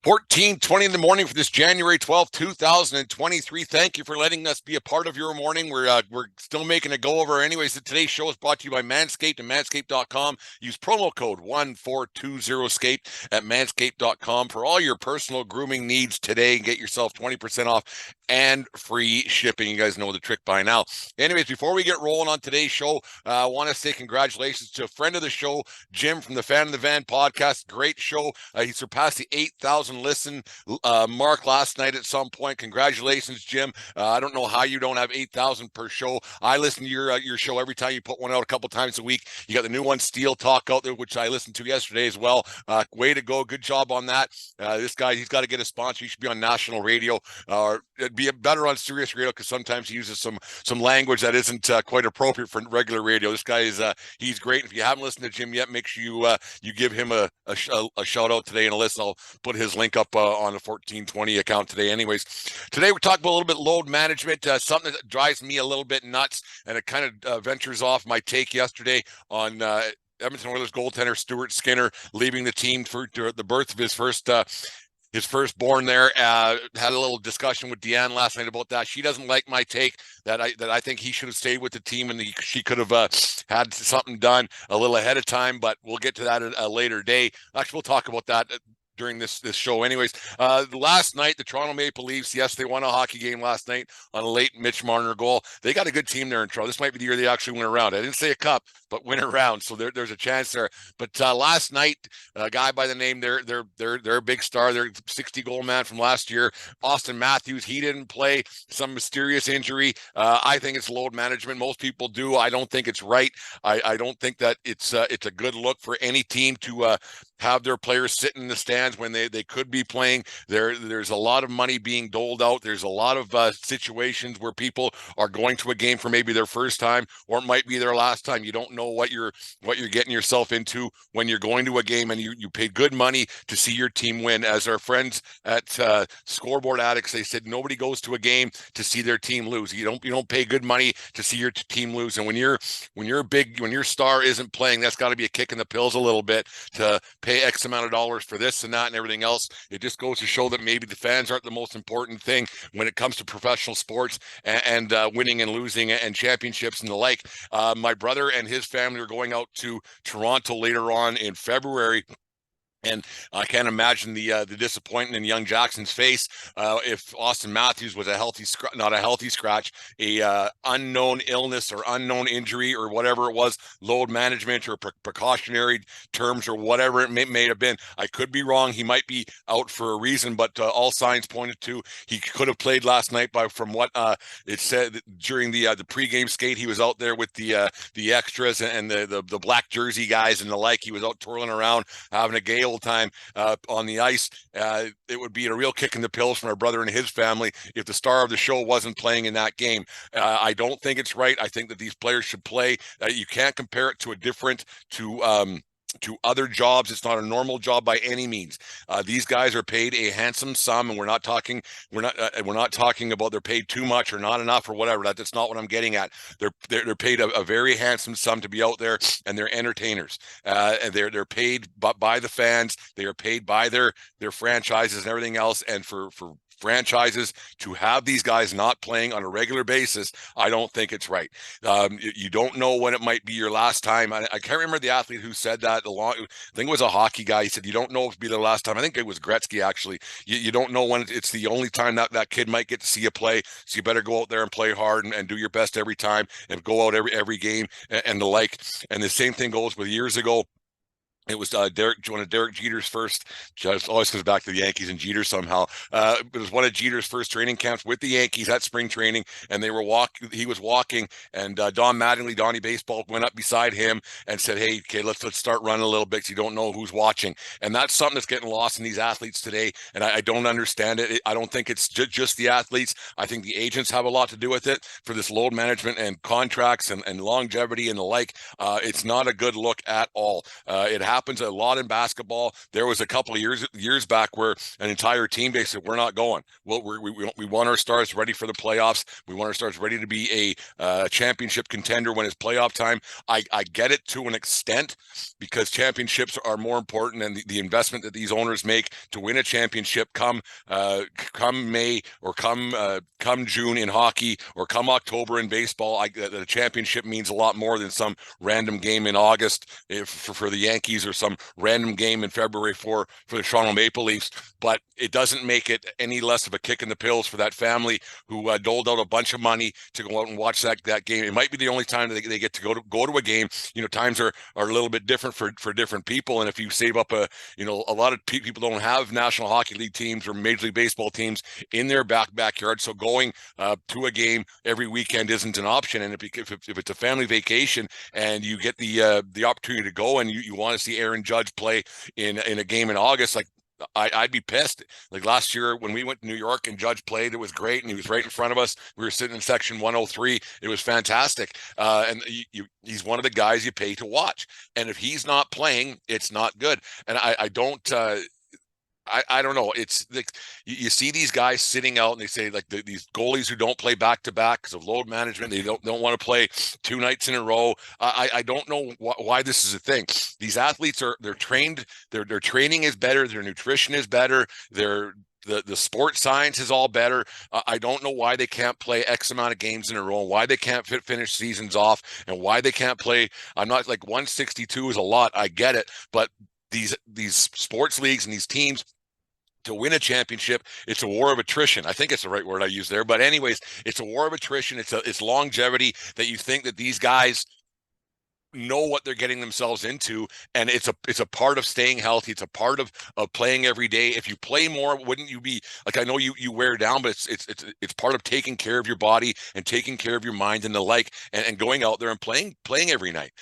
14:20 in the morning for this January 12th, 2023. Thank you for letting us be a part of your morning. We're still making a go over. Anyways, today's show is brought to you by Manscaped and manscaped.com. Use promo code 1420SCAPE at manscaped.com for all your personal grooming needs today and get yourself 20% off and free shipping. You guys know the trick by now. Anyways, before we get rolling on today's show, I want to say congratulations to a friend of the show, Jim from the Fan in the Van podcast. Great show. He surpassed the 8,000 listen mark last night at some point. Congratulations, Jim. I don't know how you don't have 8,000 per show. I listen to your show every time you put one out a couple times a week. You got the new one, Steel Talk, out there, which I listened to yesterday as well. Way to go. Good job on that. This guy, he's got to get a sponsor. He should be on national radio, or it'd be better on Sirius Radio because sometimes he uses some language that isn't quite appropriate for regular radio. This guy is he's great. If you haven't listened to Jim yet, make sure you give him a shout out today and a listen. I'll put his link up on the 1420 account today. Anyways, today we're talking about a little bit load management, something that drives me a little bit nuts, and it kind of ventures off my take yesterday on Edmonton Oilers goaltender Stuart Skinner leaving the team for the birth of his firstborn there. Had a little discussion with Deanne last night about that. She doesn't like my take that I think he should have stayed with the team and she could have had something done a little ahead of time, but we'll get to that at a later day. Actually, we'll talk about that during this show. Anyways, last night, the Toronto Maple Leafs, yes, they won a hockey game last night on a late Mitch Marner goal. They got a good team there in Toronto. This might be the year they actually win a round. I didn't say a cup, but win a round. So there's a chance there. But last night, a guy by the name, their big star, their 60-goal man from last year, Austin Matthews, he didn't play. Some mysterious injury. I think it's load management. Most people do. I don't think it's right. I don't think that it's a good look for any team to have their players sitting in the stands when they could be playing. There's a lot of money being doled out. There's a lot of situations where people are going to a game for maybe their first time, or it might be their last time. You don't know what you're getting yourself into when you're going to a game, and you pay good money to see your team win. As our friends at Scoreboard Addicts, they said nobody goes to a game to see their team lose. You don't pay good money to see your team lose. And when your star isn't playing, that's got to be a kick in the pills a little bit to pay X amount of dollars for this and that and everything else. It just goes to show that maybe the fans aren't the most important thing when it comes to professional sports and winning and losing and championships and the like. My brother and his family are going out to Toronto later on in February. And I can't imagine the disappointment in young Jackson's face if Austin Matthews was not a healthy scratch, a unknown illness or unknown injury or whatever it was, load management or precautionary terms or whatever it may have been. I could be wrong. He might be out for a reason, but all signs pointed to he could have played last night. From what it said during the pregame skate, he was out there with the extras and the black jersey guys and the like. He was out twirling around, having a gay old time on the ice. It would be a real kick in the pills from our brother and his family if the star of the show wasn't playing in that game. I don't think it's right. I think that these players should play. You can't compare it to other jobs. It's not a normal job by any means. These guys are paid a handsome sum, and we're not talking about they're paid too much or not enough or whatever. That's not what I'm getting at. They're paid a very handsome sum to be out there, and they're entertainers. And they're paid by the fans. They are paid by their franchises and everything else. And for franchises to have these guys not playing on a regular basis, I don't think it's right. You don't know when it might be your last time. I can't remember the athlete who said that. I think it was a hockey guy. He said, you don't know if it'll be their last time. I think it was Gretzky, actually. You don't know when it's the only time that kid might get to see you play. So you better go out there and play hard and do your best every time and go out every game and the like. And the same thing goes with years ago. It was one of Derek Jeter's first. Just always comes back to the Yankees and Jeter somehow. It was one of Jeter's first training camps with the Yankees at spring training, and he was walking, and Don Mattingly, Donnie Baseball, went up beside him and said, "Hey, okay, let's start running a little bit, because you don't know who's watching." And that's something that's getting lost in these athletes today, and I don't understand it. I don't think it's just the athletes. I think the agents have a lot to do with it for this load management and contracts and longevity and the like. It's not a good look at all. It happens a lot in basketball. There was a couple of years back where an entire team basically said, we're not going. Well, we want our stars ready for the playoffs. We want our stars ready to be a championship contender when it's playoff time. I get it to an extent, because championships are more important, and the investment that these owners make to win a championship come May, or come June in hockey, or come October in baseball. The championship means a lot more than some random game in August for the Yankees, or some random game in February for the Toronto Maple Leafs. But it doesn't make it any less of a kick in the pills for that family who doled out a bunch of money to go out and watch that game. It might be the only time that they get to go to a game. Times are a little bit different for different people, and if you save up a lot of people don't have National Hockey League teams or Major League Baseball teams in their backyard, so going to a game every weekend isn't an option. And if it's a family vacation and you get the opportunity to go, and you want to see Aaron Judge play in a game in August, like, I'd be pissed. Like last year when we went to New York and Judge played, it was great, and he was right in front of us. We were sitting in section 103. It was fantastic. And he's one of the guys you pay to watch. And if he's not playing, it's not good. And I don't know. It's like you see these guys sitting out, and they say, like, these goalies who don't play back to back because of load management, they don't want to play 2 nights in a row. I don't know why this is a thing. These athletes they're trained. Their training is better. Their nutrition is better. The sport science is all better. I don't know why they can't play X amount of games in a row, why they can't finish seasons off, and why they can't play. I'm not like 162 is a lot. I get it, but these sports leagues and these teams, to win a championship, it's a war of attrition. I think it's the right word I use there. But anyways, it's a war of attrition. It's longevity, that you think that these guys know what they're getting themselves into, and it's a part of staying healthy. It's a part of playing every day. If you play more, wouldn't you be like, I know you wear down, but it's part of taking care of your body and taking care of your mind and the like, and going out there and playing every night.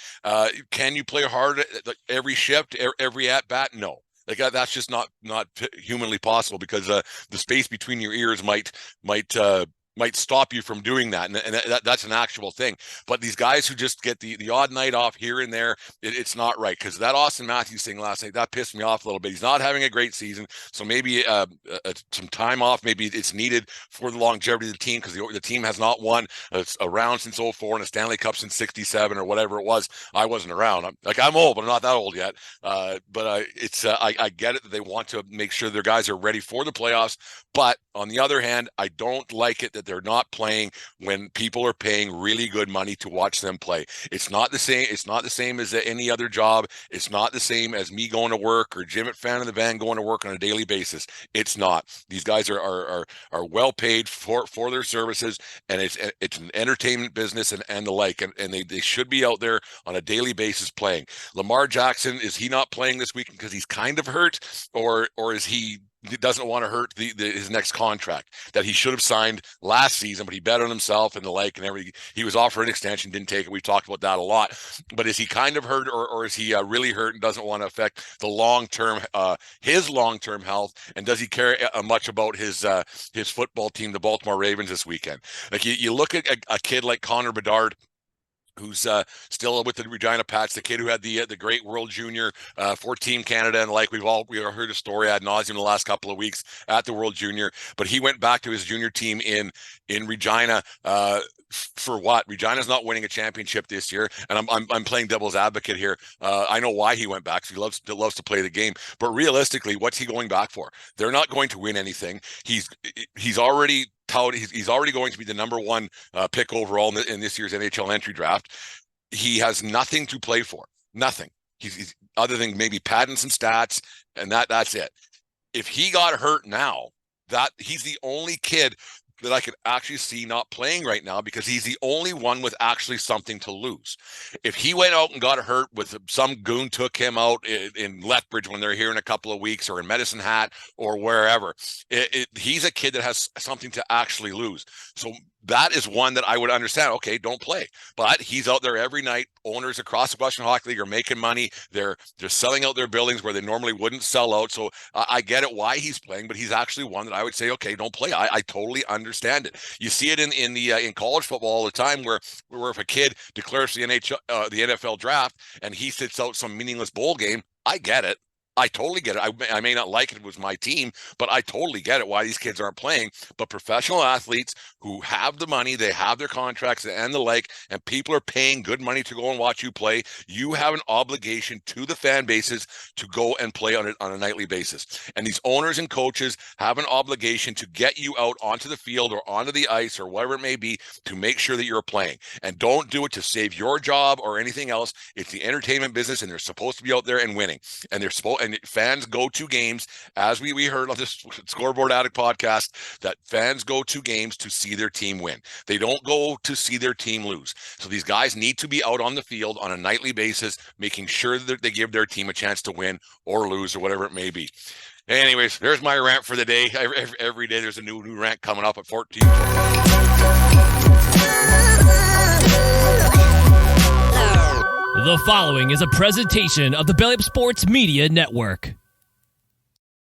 Can you play hard every shift, every at bat? No. Like, that's just not humanly possible, because the space between your ears might stop you from doing that, and that's an actual thing. But these guys who just get the odd night off here and there, it's not right. Because that Austin Matthews thing last night, that pissed me off a little bit. He's not having a great season, so maybe some time off, maybe it's needed for the longevity of the team, because the team has not won a round since 04 and a Stanley Cup since 67 or whatever it was. I wasn't around. I'm old, but I'm not that old yet. But I get it that they want to make sure their guys are ready for the playoffs. But on the other hand, I don't like it that they're not playing when people are paying really good money to watch them play. It's not the same. It's not the same as any other job. It's not the same as me going to work, or Jim at Fan of the Van going to work on a daily basis. It's not. These guys are well paid for their services, and it's an entertainment business and the like, and they should be out there on a daily basis playing. Lamar Jackson, is he not playing this week because he's kind of hurt, or is he doesn't want to hurt his next contract that he should have signed last season, but he bet on himself and the like, and everything? He was offered an extension, didn't take it. We've talked about that a lot. But is he kind of hurt, or is he really hurt and doesn't want to affect the his long-term health? And does he care much about his football team, the Baltimore Ravens, this weekend? Like, you look at a kid like Connor Bedard, who's still with the Regina Pats, the kid who had the great World Junior for Team Canada, and like we heard a story ad nauseum the last couple of weeks at the World Junior. But he went back to his junior team in Regina for what? Regina's not winning a championship this year, and I'm playing devil's advocate here. I know why he went back, because he loves to play the game. But realistically, what's he going back for? They're not going to win anything. He's already touted. He's already going to be the number 1 pick overall in this year's NHL entry draft. He has nothing to play for. Nothing. He's other than maybe padding some stats, and that's it. If he got hurt now, that he's the only kid that I could actually see not playing right now, because he's the only one with actually something to lose. If he went out and got hurt, with some goon took him out in Lethbridge when they're here in a couple of weeks, or in Medicine Hat or wherever, he's a kid that has something to actually lose. So that is one that I would understand. Okay, don't play. But he's out there every night. Owners across the Western Hockey League are making money. They're selling out their buildings where they normally wouldn't sell out. So I get it why he's playing, but he's actually one that I would say, okay, don't play. I totally understand it. You see it in college football all the time, where if a kid declares the NFL draft and he sits out some meaningless bowl game, I get it. I totally get it. I may not like it was my team, but I totally get it why these kids aren't playing. But professional athletes who have the money, they have their contracts and the like, and people are paying good money to go and watch you play. You have an obligation to the fan bases to go and play on a nightly basis. And these owners and coaches have an obligation to get you out onto the field or onto the ice or whatever it may be to make sure that you're playing. And don't do it to save your job or anything else. It's the entertainment business, and they're supposed to be out there and winning. And they're supposed, and fans go to games, as we heard on this Scoreboard Addict podcast, that fans go to games to see their team win. They don't go to see their team lose. So these guys need to be out on the field on a nightly basis, making sure that they give their team a chance to win or lose or whatever it may be. Anyways, there's my rant for the day. Every day there's a new rant coming up at 14. The following is a presentation of the Belly Up Sports Media Network.